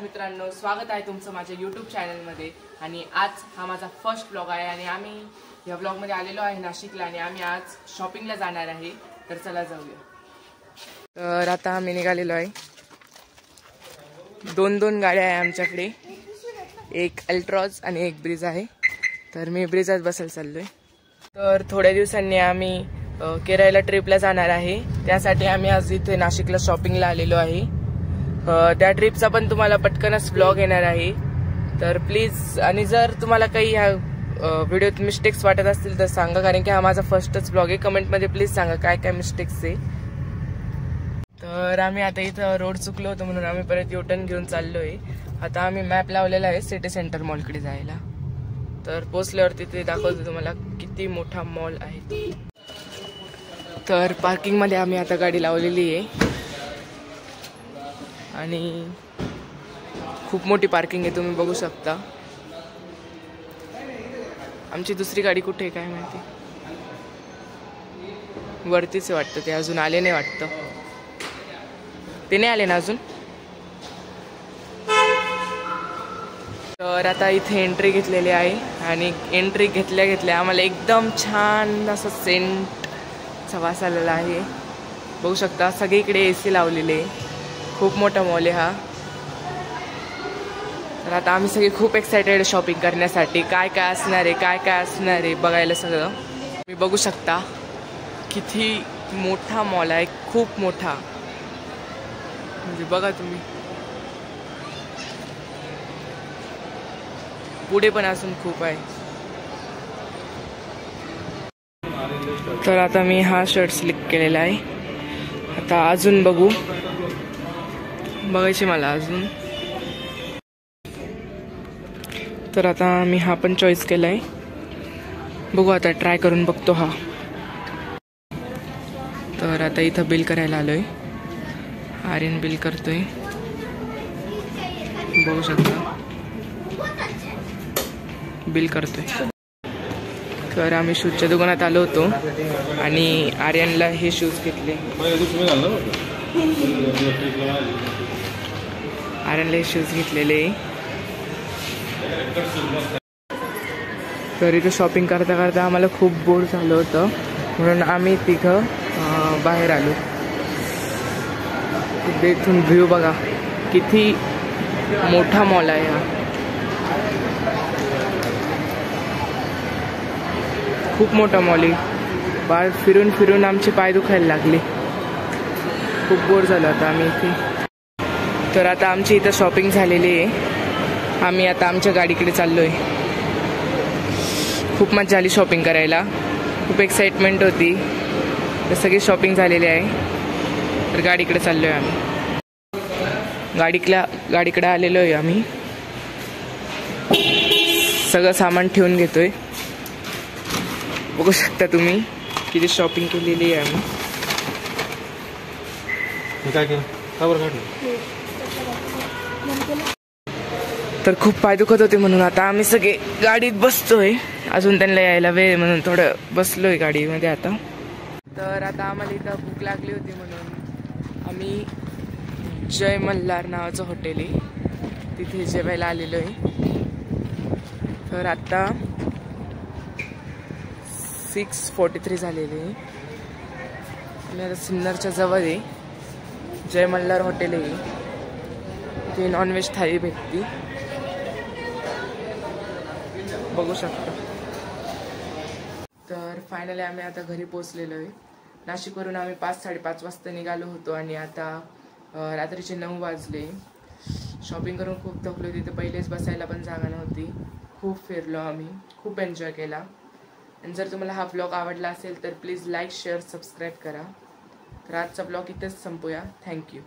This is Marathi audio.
मित्रांनो, स्वागत आहे तुमचं माझ्या यूट्यूब चॅनलमध्ये। आणि आज हा माझा फर्स्ट व्लॉग आहे आणि आम्ही या व्लॉगमध्ये आलेलो आहे नाशिकला आणि आम्ही आज शॉपिंगला जाणार आहे। तर चला जाऊया। तर आता आम्ही निघालेलो आहे। दोन गाड्या आहे आमच्याकडे, एक अल्ट्रॉज आणि एक ब्रिझा आहे। तर मी ब्रिझात बसायला चाललोय। तर थोड्या दिवसांनी आम्ही केरळला ट्रिपला जाणार आहे। त्यासाठी आम्ही आज इथे नाशिकला शॉपिंगला आलेलो आहे। त्या ट्रिपचा पण तुम्हाला पटकनच व्लॉग येणार आहे। तर प्लीज, आणि जर तुम्हाला काही ह्या व्हिडिओत मिस्टेक्स वाटत असतील तर सांगा, कारण की हा माझा फर्स्टच व्लॉग आहे। कमेंटमध्ये प्लीज सांगा काय काय मिस्टेक्स आहे। तर आम्ही आता इथं रोड चुकलो होतो म्हणून आम्ही परत युटर्न घेऊन चाललोय। आता आम्ही मॅप लावलेला आहे सिटी सेंटर मॉलकडे जायला। तर पोहोचल्यावरती ते दाखवतो तुम्हाला किती मोठा मॉल आहे। तर पार्किंग मध्ये आम्ही आता गाडी लावलेली आहे आणि खूप मोठी पार्किंग आहे, तुम्ही बघू शकता। आमची दुसरी गाडी कुठे आहे काय माहिती, वरतीच वाटतं। ते अजून आले नाही वाटतं, ते नाही आले ना अजून। तर आता इथे एंट्री घेतलेली आहे आणि एंट्री घेतल्या घेतल्या आम्हाला एकदम छान असं सेंटचा वास आलेला आहे। बघू शकता सगळीकडे एसी लावलेले आहे। खूप मोठा मॉल आहे हा। तर आता आम्ही सगळे खूप एक्साइटेड शॉपिंग करण्यासाठी। काय काय असणार आहे बघायला सगळं। मी बघू शकता किती मोठा मॉल आहे, खूप मोठा, म्हणजे बघा तुम्ही। पुढे पण अजून खूप आहे। तर आता मी हा शर्ट सिलेक्ट केलेला आहे। आता अजून बघायचे मला अजून। तर आता मी हा पण चॉईस केलाय, बघू आता ट्राय करून बघतो हा। तर आता इथं बिल करायला आलोय। आर्यन बिल करतोय, बघू शकता बिल करतोय। तर आम्ही शूजच्या दुकानात आलो होतो आणि आर्यनला हे शूज घेतले। आर्यनला हे शूज घेतलेले। तर इथं शॉपिंग करता करता आम्हाला खूप बोर झालं होतं म्हणून आम्ही तिघं बाहेर आलो। इथून व्ह्यू बघा किती मोठा मॉल आहे हा, खूप मोठा मॉल आहे। बाहेर फिरून फिरून आमचे पाय दुखायला लागले, खूप बोर झालं आता आम्ही इथे। तर आता आमची इथं शॉपिंग झालेली आहे। आम्ही आता आमच्या गाडीकडे चाललोय। खूप मजा आली शॉपिंग करायला, खूप एक्साइटमेंट होती। तर सगळी शॉपिंग झालेली आहे। तर गाडीकडे चाललोय आम्ही, गाडीकडे आलेलो आहे आम्ही। सगळं सामान ठेवून घेतोय, बघू शकता तुम्ही किती शॉपिंग केलेली आहे आम्ही। तर खूप पाय दुखत होते म्हणून आता आम्ही सगळे गाडीत बसतोय। अजून त्यांना यायला वेळ म्हणून थोडं बसलोय गाडीमध्ये आता। तर आता आम्हाला इथं भूक लागली होती म्हणून आम्ही जय मल्हार नावाचं हॉटेल आहे तिथे जेवायला आलेलो आहे। तर आता 6:43 झालेले आहे। आणि आता सिन्नरच्या जवळ आहे जय मल्हार हॉटेल आहे, इथे नॉनव्हेज थाळी भेटती, बघू शकता। तर फायनली आम्ही आता घरी पोहोचलेलो आहे। नाशिकवरून आम्ही 5-5:30 वाजता निघालो होतो आणि आता रात्रीचे 9 वाजले। शॉपिंग करून खूप थकलो, तिथे पहिलेच बसायला पण जागा नव्हती। खूप फिरलो आम्ही, खूप एन्जॉय केला। आणि जर तुम्हाला हा ब्लॉग आवडला असेल तर प्लीज लाईक, शेअर, सबस्क्राईब करा। तर आजचा ब्लॉग इथेच संपूया। थँक्यू।